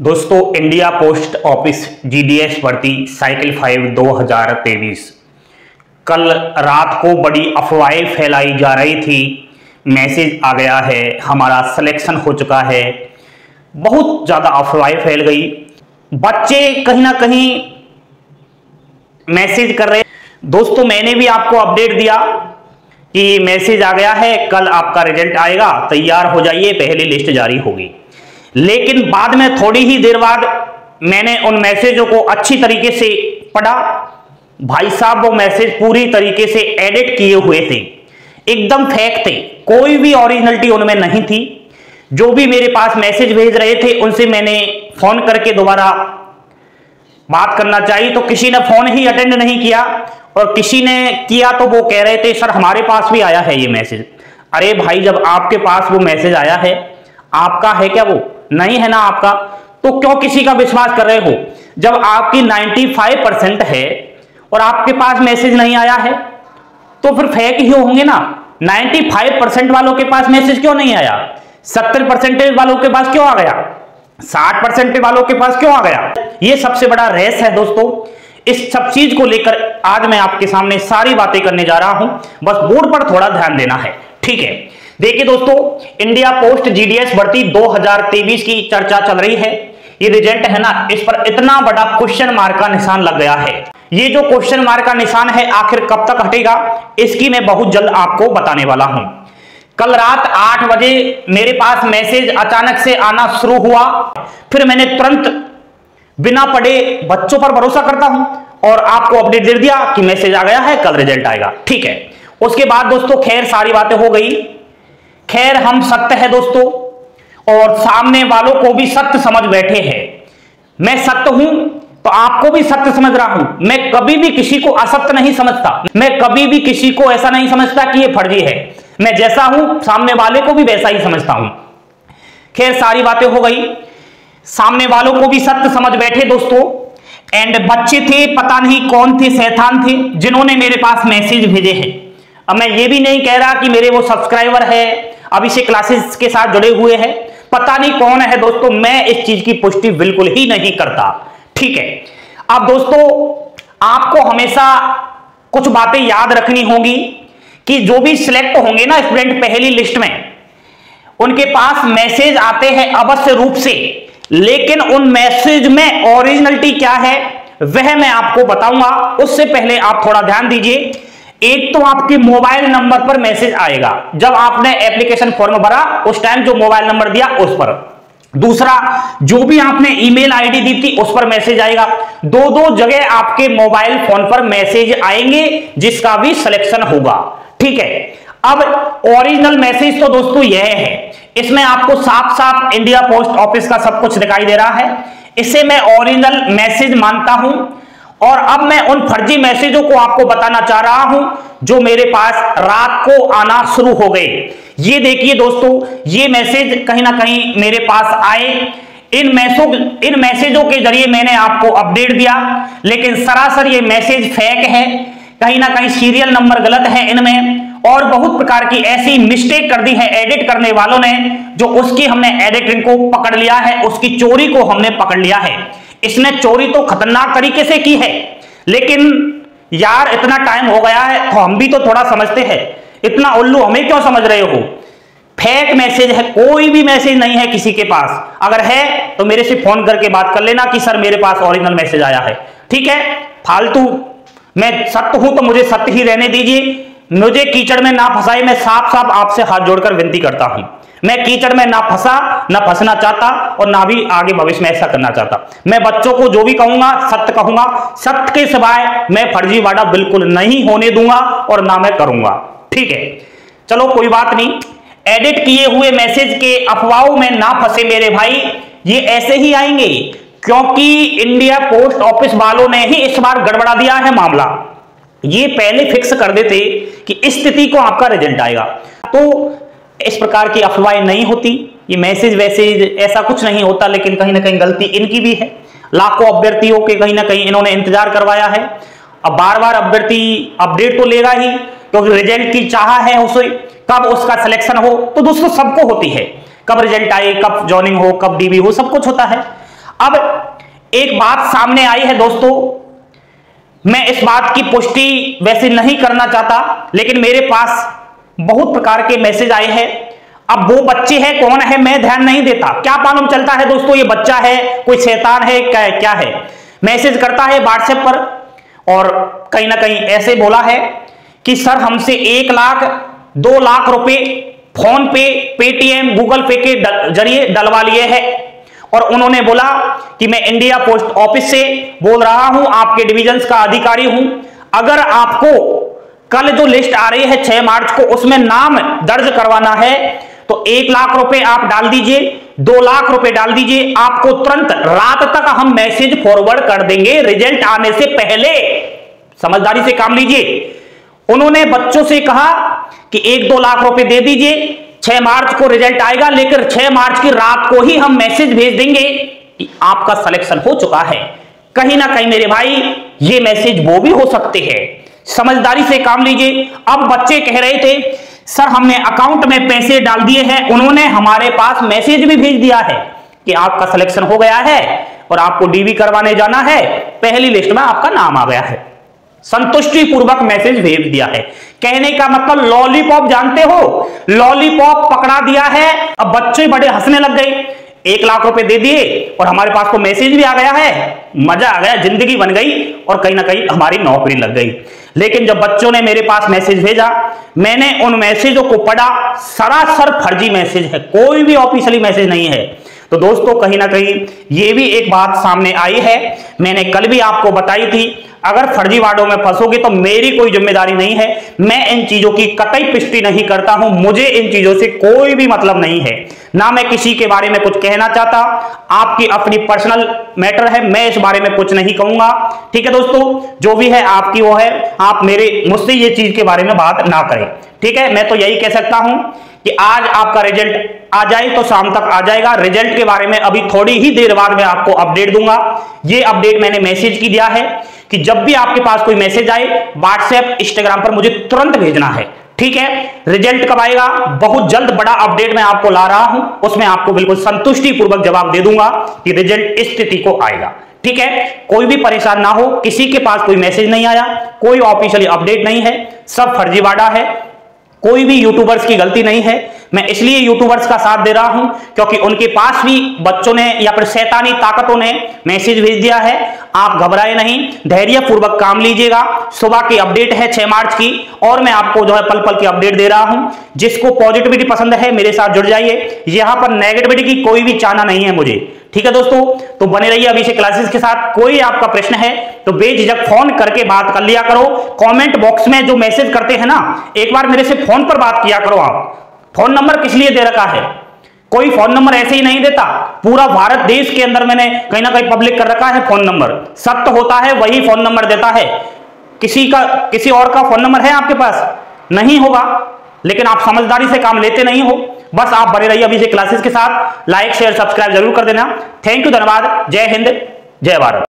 दोस्तों, India post office GDS भर्ती cycle 5 2023 कल रात को बड़ी अफवाहें फैलाई जा रही थी। मैसेज आ गया है, हमारा सिलेक्शन हो चुका है। बहुत ज़्यादा अफवाहें फैल गई। बच्चे कहीं ना कहीं मैसेज कर रहे। दोस्तों, मैंने भी आपको अपडेट दिया कि मैसेज आ गया है, कल आपका रिजल्ट आएगा, तैयार हो जाइए, पहली लिस्ट जारी होगी। लेकिन बाद में थोड़ी ही देर बाद मैंने उन मैसेजों को अच्छी तरीके से पढ़ा। भाई साहब, वो मैसेज पूरी तरीके से एडिट किए हुए थे, एकदम फेक थे, कोई भी ओरिजिनलिटी उनमें नहीं थी। जो भी मेरे पास मैसेज भेज रहे थे उनसे मैंने फोन करके दोबारा बात करना चाहिए तो किसी ने फोन ही अटेंड नहीं किया, और किसी ने किया तो वो कह रहे थे सर हमारे पास भी आया है ये मैसेज। अरे भाई, जब आपके पास वो मैसेज आया है, आपका है क्या? वो नहीं है ना आपका, तो क्यों किसी का विश्वास कर रहे हो? जब आपकी 95% है और आपके पास मैसेज नहीं आया है तो फिर फेक ही होंगे ना। 95% वालों के पास मैसेज क्यों नहीं आया? 70% वालों के पास क्यों आ गया? 60% वालों के पास क्यों आ गया? ये सबसे बड़ा रहस्य है दोस्तों। इस सब चीज को लेकर आज मैं आपके सामने सारी बातें करने जा रहा हूं, बस बोर्ड पर थोड़ा ध्यान देना है, ठीक है? देखिए दोस्तों, इंडिया पोस्ट जीडीएस भर्ती 2023 की चर्चा चल रही है। ये रिजल्ट है ना, इस पर इतना बड़ा क्वेश्चन मार्क का निशान लग गया है। ये जो क्वेश्चन मार्क का निशान है, आखिर कब तक हटेगा, इसकी मैं बहुत जल्द आपको बताने वाला हूं। कल रात 8 बजे मेरे पास मैसेज अचानक से आना शुरू हुआ। फिर मैंने तुरंत बिना पढ़े, बच्चों पर भरोसा करता हूं, और आपको अपडेट दे दिया कि मैसेज आ गया है, कल रिजल्ट आएगा, ठीक है? उसके बाद दोस्तों खैर सारी बातें हो गई। खैर, हम सत्य है दोस्तों, और सामने वालों को भी सत्य समझ बैठे हैं। मैं सत्य हूं तो आपको भी सत्य समझ रहा हूं। मैं कभी भी किसी को असत्य नहीं समझता। मैं कभी भी किसी को ऐसा नहीं समझता कि ये फर्जी है। मैं जैसा हूं सामने वाले को भी वैसा ही समझता हूं। खैर सारी बातें हो गई, सामने वालों को भी सत्य समझ बैठे दोस्तों। एंड बच्चे थे, पता नहीं कौन थे, शैतान थे, जिन्होंने मेरे पास मैसेज भेजे हैं। अब मैं ये भी नहीं कह रहा कि मेरे वो सब्सक्राइबर है, अभी से क्लासेस के साथ जुड़े हुए हैं, पता नहीं कौन है दोस्तों। मैं इस चीज की पुष्टि बिल्कुल ही नहीं करता, ठीक है? अब दोस्तों, आपको हमेशा कुछ बातें याद रखनी होगी कि जो भी सिलेक्ट होंगे ना स्टूडेंट पहली लिस्ट में, उनके पास मैसेज आते हैं अवश्य रूप से, लेकिन उन मैसेज में ओरिजिनलिटी क्या है वह मैं आपको बताऊंगा। उससे पहले आप थोड़ा ध्यान दीजिए। एक तो आपके मोबाइल नंबर पर मैसेज आएगा, जब आपने एप्लीकेशन फॉर्म भरा उस टाइम जो मोबाइल नंबर दिया उस पर। दूसरा, जो भी आपने ईमेल आईडी दी थी उस पर मैसेज आएगा। दो जगह आपके मोबाइल फोन पर मैसेज आएंगे जिसका भी सिलेक्शन होगा, ठीक है? अब ओरिजिनल मैसेज तो दोस्तों यह है, इसमें आपको साफ साफ इंडिया पोस्ट ऑफिस का सब कुछ दिखाई दे रहा है। इसे मैं ओरिजिनल मैसेज मानता हूं, और अब मैं उन फर्जी मैसेजों को आपको बताना चाह रहा हूं जो मेरे पास रात को आना शुरू हो गए। ये देखिए दोस्तों, ये मैसेज कहीं ना कहीं मेरे पास आए। इन मैसेजों के जरिए मैंने आपको अपडेट दिया, लेकिन सरासर ये मैसेज फेक है। कहीं ना कहीं सीरियल नंबर गलत है इनमें, और बहुत प्रकार की ऐसी मिस्टेक कर दी है एडिट करने वालों ने, जो उसकी हमने एडिटिंग को पकड़ लिया है, उसकी चोरी को हमने पकड़ लिया है। इसने चोरी तो खतरनाक तरीके से की है, लेकिन यार इतना टाइम हो गया है तो हम भी तो थोड़ा समझते हैं। इतना उल्लू हमें क्यों समझ रहे हो? फेक मैसेज है, कोई भी मैसेज नहीं है किसी के पास। अगर है तो मेरे से फोन करके बात कर लेना कि सर मेरे पास ओरिजिनल मैसेज आया है, ठीक है? फालतू, मैं सत्य हूं तो मुझे सत्य ही रहने दीजिए। मुझे कीचड़ में ना फंसाए, मैं साफ साफ आपसे हाथ जोड़कर विनती करता हूं। मैं कीचड़ में ना फंसा, ना फंसना चाहता, और ना भी आगे भविष्य में ऐसा करना चाहता। मैं बच्चों को जो भी कहूंगा सत्य कहूंगा। सत्य के सिवाय मैं फर्जीवाड़ा बिल्कुल नहीं होने दूंगा, और ना मैं करूंगा, ठीक है? चलो कोई बात नहीं। एडिट किए हुए मैसेज के अफवाहों में ना फंसे मेरे भाई, ये ऐसे ही आएंगे, क्योंकि इंडिया पोस्ट ऑफिस वालों ने ही इस बार गड़बड़ा दिया है मामला। ये पहले फिक्स कर देते कि इस तिथि को आपका रिजल्ट आएगा, तो इस प्रकार की अफवाहें नहीं होती। ये मैसेज वैसे ऐसा कुछ नहीं होता, लेकिन कहीं ना कहीं गलती इनकी भी है। लाखों अभ्यर्थियों के कहीं ना कहीं इन्होंने इंतजार करवाया है। अब बार बार अभ्यर्थी अपडेट तो लेगा ही, क्योंकि रिजल्ट की चाह है उसे, कब उसका सिलेक्शन हो तो दोस्तों सबको होती है। कब रिजल्ट आए, कब ज्वाइनिंग हो, कब डीबी हो, सब कुछ होता है। अब एक बात सामने आई है दोस्तों, मैं इस बात की पुष्टि वैसे नहीं करना चाहता, लेकिन मेरे पास बहुत प्रकार के मैसेज आए हैं। अब वो बच्चे हैं कौन है मैं ध्यान नहीं देता, क्या मालूम चलता है दोस्तों ये बच्चा है, कोई शैतान है, क्या है। मैसेज करता है व्हाट्सएप पर और कहीं ना कहीं ऐसे बोला है कि सर हमसे 1 लाख 2 लाख रुपए फोन पे, पेटीएम, गूगल पे के जरिए डलवा लिए हैं और उन्होंने बोला कि मैं इंडिया पोस्ट ऑफिस से बोल रहा हूं, आपके डिविजन का अधिकारी हूं। अगर आपको कल जो लिस्ट आ रही है 6 मार्च को, उसमें नाम दर्ज करवाना है तो 1 लाख रुपए आप डाल दीजिए, 2 लाख रुपए डाल दीजिए, आपको तुरंत रात तक हम मैसेज फॉरवर्ड कर देंगे रिजल्ट आने से पहले। समझदारी से काम लीजिए। उन्होंने बच्चों से कहा कि 1-2 लाख रुपए दे दीजिए, 6 मार्च को रिजल्ट आएगा, लेकिन 6 मार्च की रात को ही हम मैसेज भेज देंगे कि आपका सिलेक्शन हो चुका है। कहीं ना कहीं मेरे भाई ये मैसेज वो भी हो सकते हैं, समझदारी से काम लीजिए। अब बच्चे कह रहे थे सर हमने अकाउंट में पैसे डाल दिए हैं, उन्होंने हमारे पास मैसेज भी भेज दिया है कि आपका सिलेक्शन हो गया है और आपको डीवी करवाने जाना है, पहली लिस्ट में आपका नाम आ गया है। संतुष्टि पूर्वक मैसेज भेज दिया है। कहने का मतलब लॉलीपॉप जानते हो, लॉलीपॉप पकड़ा दिया है। अब बच्चे बड़े हंसने लग गए, 1 लाख रुपए दे दिए और हमारे पास तो मैसेज भी आ गया है, मजा आ गया, जिंदगी बन गई और कहीं ना कहीं हमारी नौकरी लग गई। लेकिन जब बच्चों ने मेरे पास मैसेज भेजा, मैंने उन मैसेजों को पढ़ा, सरासर फर्जी मैसेज है, कोई भी ऑफिशियली मैसेज नहीं है। तो दोस्तों कहीं ना कहीं ये भी एक बात सामने आई है, मैंने कल भी आपको बताई थी, अगर फर्जीवाड़ों में फंसोगे तो मेरी कोई जिम्मेदारी नहीं है, मैं इन चीजों की कतई पुष्टि नहीं करता हूं, मुझे इन चीजों से कोई भी मतलब नहीं है, ना मैं किसी के बारे में कुछ कहना चाहता, आपकी अपनी पर्सनल मैटर है, मैं इस बारे में कुछ नहीं कहूंगा। ठीक है दोस्तों, जो भी है आपकी वो है, आप मुझसे ये चीज के बारे में बात ना करें। ठीक है, मैं तो यही कह सकता हूं कि आज आपका रिजल्ट आ जाए तो शाम तक आ जाएगा। रिजल्ट के बारे में अभी थोड़ी ही देर बाद मैं आपको अपडेट दूंगा। ये अपडेट मैंने मैसेज की दिया है कि जब भी आपके पास कोई मैसेज आए व्हाट्सएप, इंस्टाग्राम पर मुझे तुरंत भेजना है। ठीक है, रिजल्ट कब आएगा, बहुत जल्द बड़ा अपडेट मैं आपको ला रहा हूं, उसमें आपको बिल्कुल संतुष्टि पूर्वक जवाब दे दूंगा कि रिजल्ट इस स्थिति को आएगा। ठीक है, कोई भी परेशान ना हो, किसी के पास कोई मैसेज नहीं आया, कोई ऑफिशियली अपडेट नहीं है, सब फर्जीवाड़ा है, कोई भी यूट्यूबर्स की गलती नहीं है। मैं इसलिए यूट्यूबर्स का साथ दे रहा हूं क्योंकि उनके पास भी बच्चों ने या फिर शैतानी ताकतों ने मैसेज भेज दिया है। आप घबराए नहीं, धैर्य पूर्वक काम लीजिएगा। सुबह की अपडेट है 6 मार्च की और मैं आपको जो है पल पल की अपडेट दे रहा हूं। जिसको पॉजिटिविटी पसंद है मेरे साथ जुड़ जाइए, यहां पर नेगेटिविटी की कोई भी चाहना नहीं है मुझे। ठीक है दोस्तों, तो बने रहिए अभिषेक क्लासेस के साथ। कोई आपका प्रश्न है तो बेझिझक फोन करके बात कर लिया करो। कमेंट बॉक्स में जो मैसेज करते हैं ना, एक बार मेरे से फोन पर बात किया करो। आप फोन नंबर किस लिए दे रखा है, कोई फोन नंबर ऐसे ही नहीं देता, पूरा भारत देश के अंदर मैंने कहीं ना कहीं पब्लिक कर रखा है फोन नंबर। सत्य होता है वही फोन नंबर देता है, किसी और का फोन नंबर है आपके पास नहीं होगा, लेकिन आप समझदारी से काम लेते नहीं हो। बस आप बने रहिए अभिषेक क्लासेस के साथ, लाइक शेयर सब्सक्राइब जरूर कर देना। थैंक यू, धन्यवाद, जय हिंद, जय भारत।